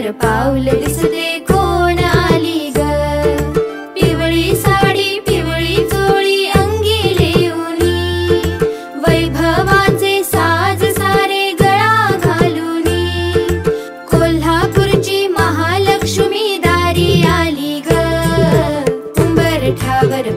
उंबरठ्यावर पाऊल दिसते कोण आली ग। पिवळी साडी पिवळी चोळी अंगी लेऊनी, वैभवाचे साज सारे गळा घालूनी, कोल्हापूरची महालक्ष्मी दारी आली ग। उंबरठ्यावर